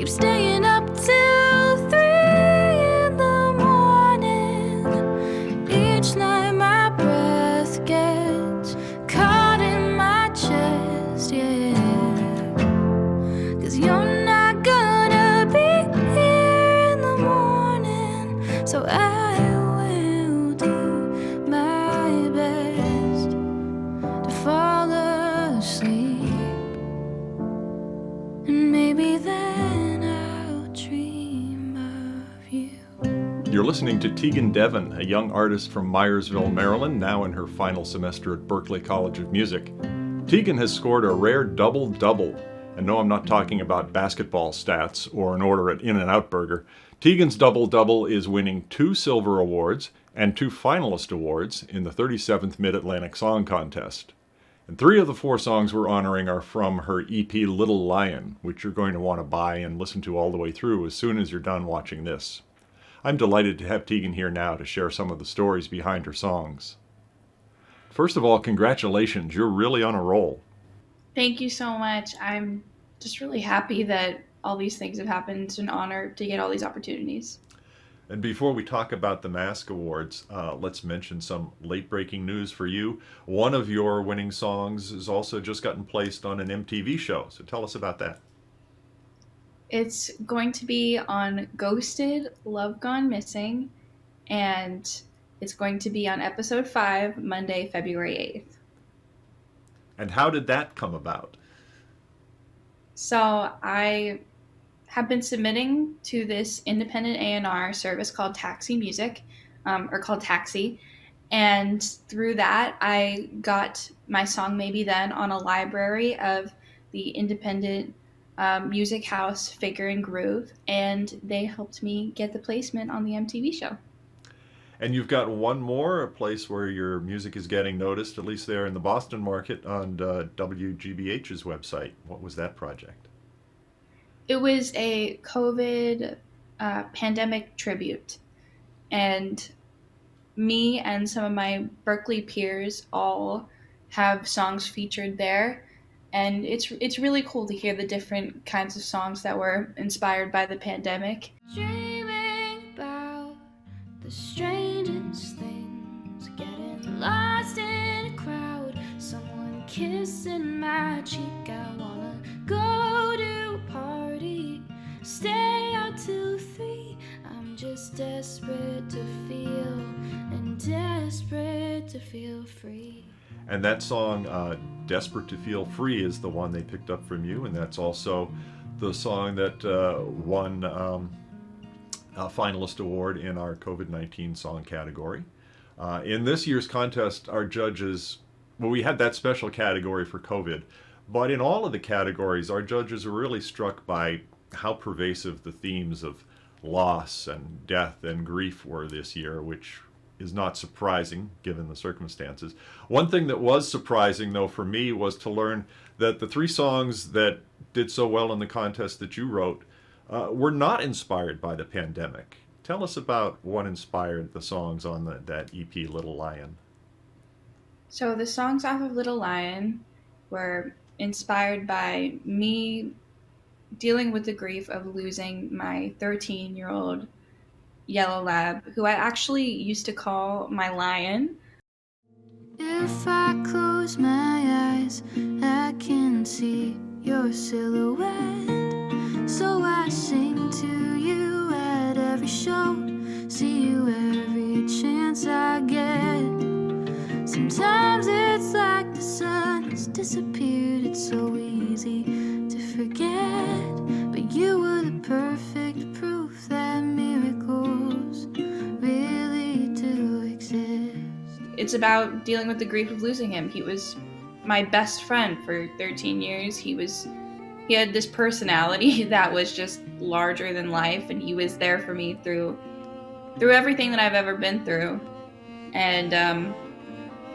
Keep staying up till 3 in the morning. Each night my breath gets caught in my chest, yeah. 'Cause you're not gonna be here in the morning, so I will do my best to fall asleep. And maybe then I'll dream of you. You're listening to Teghan Devon, a young artist from Myersville, Maryland, now in her final semester at Berklee College of Music. Teghan has scored a rare double-double. And no, I'm not talking about basketball stats or an order at In-N-Out Burger. Teghan's double-double is winning 2 Silver Awards and 2 finalist awards in the 37th Mid-Atlantic Song Contest. And 3 of the 4 songs we're honoring are from her EP Little Lion, which you're going to want to buy and listen to all the way through as soon as you're done watching this. I'm delighted to have Teghan here now to share some of the stories behind her songs. First of all, congratulations, you're really on a roll. Thank you so much. I'm just really happy that all these things have happened. It's an honor to get all these opportunities. And before we talk about the MASC Awards, let's mention some late-breaking news for you. One of your winning songs has also just gotten placed on an MTV show, so tell us about that. It's going to be on Ghosted, Love Gone Missing, and it's going to be on episode 5, Monday, February 8th. And how did that come about? So I have been submitting to this independent A&R service called Taxi Music, or called Taxi. And through that, I got my song Maybe Then on a library of the independent music house Figure and Groove. And they helped me get the placement on the MTV show. And you've got one more, a place where your music is getting noticed, at least there in the Boston market, on WGBH's website. What was that project? It was a COVID pandemic tribute. And me and some of my Berklee peers all have songs featured there. And it's really cool to hear the different kinds of songs that were inspired by the pandemic. Dreaming about the strangest things, getting lost in a crowd, someone kissing my cheek. I wanna go to a party, stay out till 3. I'm just desperate to feel, and desperate to feel free. And that song, Desperate to Feel Free, is the one they picked up from you, and that's also the song that won a finalist award in our COVID-19 song category. In this year's contest, our judges, well, we had that special category for COVID, but in all of the categories, our judges were really struck by how pervasive the themes of loss and death and grief were this year, which is not surprising given the circumstances. One thing that was surprising, though, for me was to learn that the 3 songs that did so well in the contest that you wrote were not inspired by the pandemic. Tell us about what inspired the songs on that EP, Little Lion. So the songs off of Little Lion were inspired by me dealing with the grief of losing my 13-year-old yellow lab, who I actually used to call my lion. If I close my eyes, I can see your silhouette. So I sing to you at every show, see you every chance I get. Sometimes it's like the sun has disappeared, it's so easy to forget. But you were the perfect proof that miracles really do exist. It's about dealing with the grief of losing him. He was my best friend for 13 years. He had this personality that was just larger than life, and he was there for me through everything that I've ever been through. And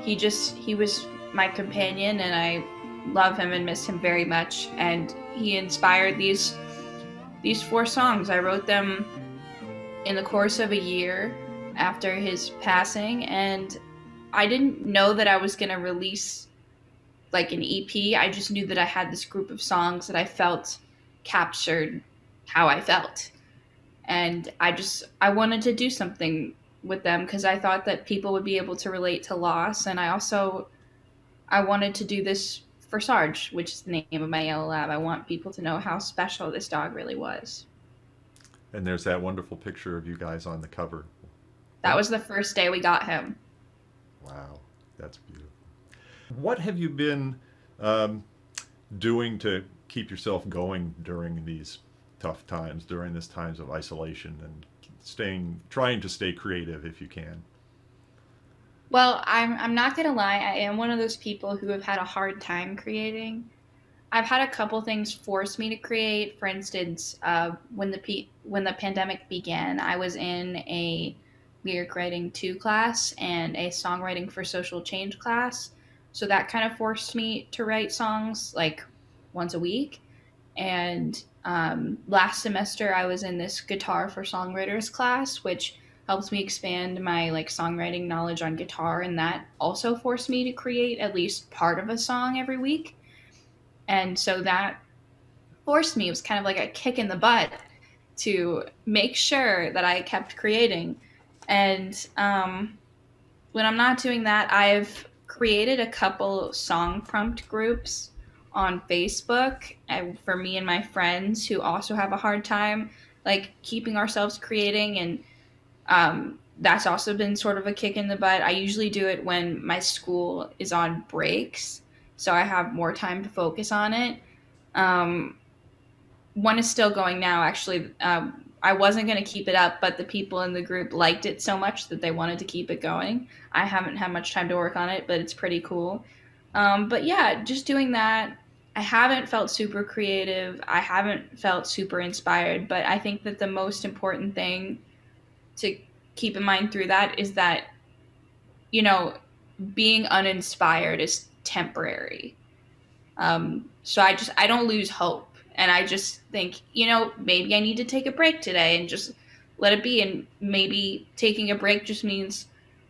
he was my companion, and I love him and miss him very much. And he inspired these 4 songs. I wrote them in the course of a year after his passing, and I didn't know that I was going to release like an EP. I just knew that I had this group of songs that I felt captured how I felt. And I wanted to do something with them because I thought that people would be able to relate to loss. And I wanted to do this for Sarge, which is the name of my yellow lab. I want people to know how special this dog really was. And there's that wonderful picture of you guys on the cover. That was the first day we got him. Wow, that's beautiful. What have you been doing to keep yourself going during these tough times, during these times of isolation, and trying to stay creative if you can? Well, I'm not gonna lie, I am one of those people who have had a hard time creating. I've had a couple things force me to create. For instance, when the pandemic began, I was in a lyric writing 2 class and a songwriting for social change class. So that kind of forced me to write songs like once a week. And last semester, I was in this guitar for songwriters class, which helps me expand my like songwriting knowledge on guitar, and that also forced me to create at least part of a song every week. And so that forced me, it was kind of like a kick in the butt to make sure that I kept creating. And when I'm not doing that, I've created a couple song prompt groups on Facebook for me and my friends who also have a hard time like keeping ourselves creating. And that's also been sort of a kick in the butt. I usually do it when my school is on breaks, so I have more time to focus on it. Um, One is still going now, actually. I wasn't going to keep it up, but the people in the group liked it so much that they wanted to keep it going. I haven't had much time to work on it, but it's pretty cool. But yeah, just doing that. I haven't felt super creative. I haven't felt super inspired, but I think that the most important thing to keep in mind through that is that, you know, being uninspired is temporary. So I don't lose hope. And I just think, maybe I need to take a break today and just let it be. And maybe taking a break just means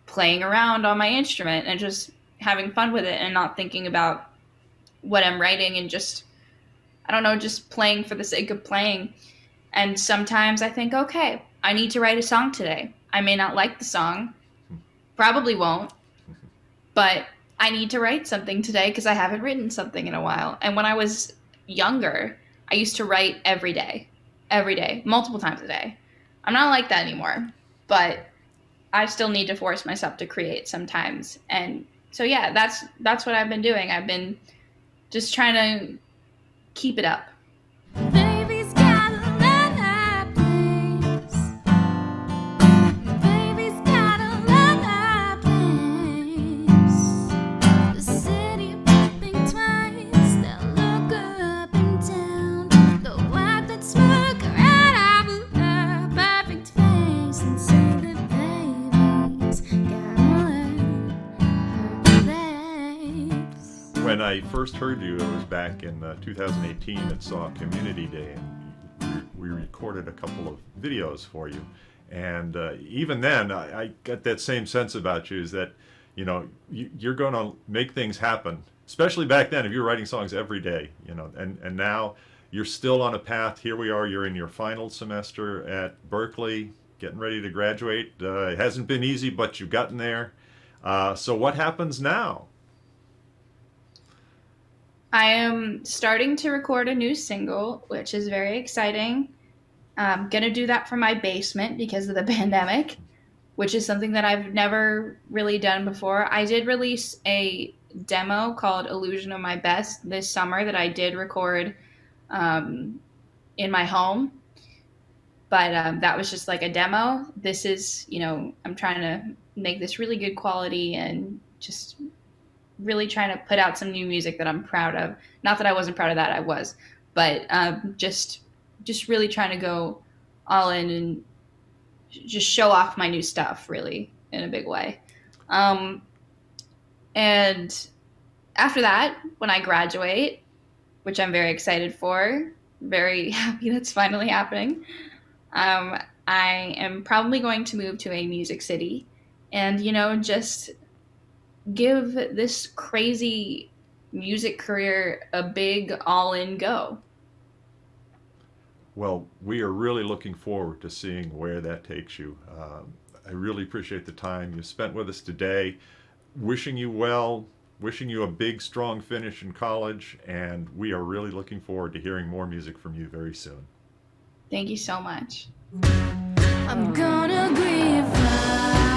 playing around on my instrument and just having fun with it and not thinking about what I'm writing and just, I don't know, just playing for the sake of playing. And sometimes I think, okay, I need to write a song today. I may not like the song, probably won't, but I need to write something today because I haven't written something in a while. And when I was younger, I used to write every day, multiple times a day. I'm not like that anymore, but I still need to force myself to create sometimes. And so, yeah, that's what I've been doing. I've been just trying to keep it up. Baby's got a lot of place. Baby's got a lot of place. The city think twice. They'll look up and down. They'll wipe that smoke right out of her perfect face and say that baby's got a lot of place. When I first heard you, it was back in 2018 at Saw Community Day, and we recorded a couple of videos for you. And even then, I got that same sense about you, is that, you're going to make things happen. Especially back then, if you were writing songs every day, and now you're still on a path. Here we are, you're in your final semester at Berkeley, getting ready to graduate. It hasn't been easy, but you've gotten there. So what happens now? I am starting to record a new single, which is very exciting. I'm going to do that from my basement because of the pandemic, which is something that I've never really done before. I did release a demo called Illusion of My Best this summer that I did record in my home, but that was just like a demo. This is, I'm trying to make this really good quality and just really trying to put out some new music that I'm proud of. Not that I wasn't proud of that, I was, but just really trying to go all in and just show off my new stuff really in a big way. And after that, when I graduate, which I'm very excited for, very happy that's finally happening, I am probably going to move to a music city and, just give this crazy music career a big all-in go. Well, we are really looking forward to seeing where that takes you. I really appreciate the time you spent with us today. Wishing you well, wishing you a big, strong finish in college, and we are really looking forward to hearing more music from you very soon. Thank you so much. I'm gonna grieve.